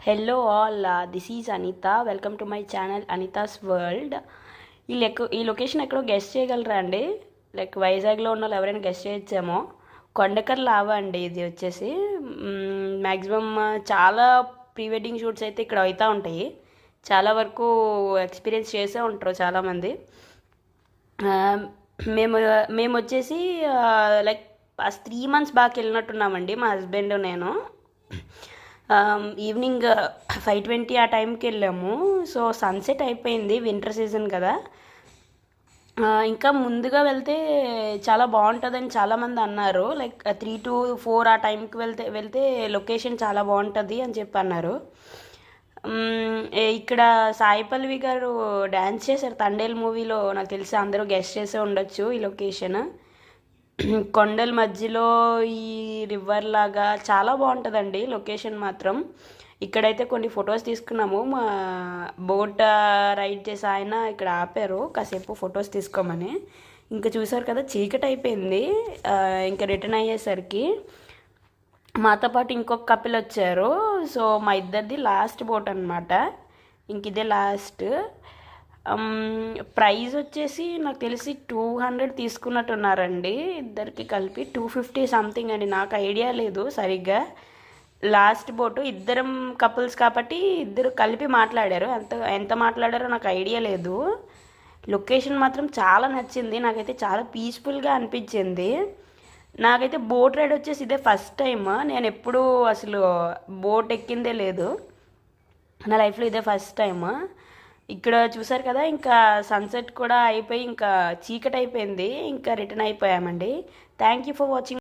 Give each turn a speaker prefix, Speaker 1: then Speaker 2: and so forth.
Speaker 1: Hello all, this is Anitha. Welcome to my channel Anitha's world. ఈ location ఎక్కడో guess చేయగలరా అండి? లైక్ వైజాగ్లో ఉన్న వాళ్ళు ఎవరైనా గెస్ట్ చేయొచ్చేమో. కొండకర్ల లావా అండి ఇది వచ్చేసి. మ్యాక్సిమం చాలా ప్రీ వెడ్డింగ్ షూట్స్ అయితే ఇక్కడ అవుతూ ఉంటాయి. చాలా వరకు ఎక్స్పీరియన్స్ చేసే ఉంటారు చాలామంది. మేము మేము వచ్చేసి లైక్ 3 months బ్యాక్ వెళ్ళినట్టున్నామండి, మా హస్బెండ్ నేను. ఈవినింగ్ 5:20 ఆ టైంకి వెళ్ళాము. సో సన్సెట్ అయిపోయింది, వింటర్ సీజన్ కదా. ఇంకా ముందుగా వెళ్తే చాలా బాగుంటుందని చాలామంది అన్నారు. లైక్ 3 to 4 ఆ టైంకి వెళ్తే లొకేషన్ చాలా బాగుంటుంది అని చెప్పి అన్నారు. ఇక్కడ సాయి పల్లవి గారు డ్యాన్స్ చేశారు తండేల్ మూవీలో. నాకు తెలిసి అందరూ గెస్ట్ చేసే ఉండొచ్చు ఈ లొకేషన్. కొండల మధ్యలో ఈ రివర్ లాగా చాలా బాగుంటుందండి లొకేషన్ మాత్రం. ఇక్కడైతే కొన్ని ఫొటోస్ తీసుకున్నాము. మా బోట్ రైడ్ చేసి ఆయన ఇక్కడ ఆపారు కాసేపు ఫొటోస్ తీసుకోమని. ఇంకా చూసారు కదా, చీకటి అయిపోయింది. ఇంకా రిటర్న్ అయ్యేసరికి మాతో పాటు ఇంకొక కపిల్ వచ్చారు. సో మా ఇద్దరిది లాస్ట్ బోట్ అనమాట. ఇంక ఇదే లాస్ట్. ప్రైస్ వచ్చేసి నాకు తెలిసి 200 తీసుకున్నట్టున్నారండి ఇద్దరికి కలిపి. 250 సంథింగ్ అండి, నాకు ఐడియా లేదు సరిగ్గా. లాస్ట్ బోటు ఇద్దరం కపుల్స్ కాబట్టి ఇద్దరు కలిపి మాట్లాడారు. ఎంత మాట్లాడారో నాకు ఐడియా లేదు. లొకేషన్ మాత్రం చాలా నచ్చింది నాకైతే, చాలా పీస్ఫుల్గా అనిపించింది. నాకైతే బోట్ రైడ్ వచ్చేసి ఇదే ఫస్ట్ టైం. నేను ఎప్పుడూ అసలు బోట్ ఎక్కిందే లేదు నా లైఫ్లో, ఇదే ఫస్ట్ టైం. ఇక్కడ చూసారు కదా, ఇంకా సన్సెట్ కూడా అయిపోయి ఇంకా చీకటి అయిపోయింది. ఇంకా రిటర్న్ అయిపోయామండి. Thank you for watching.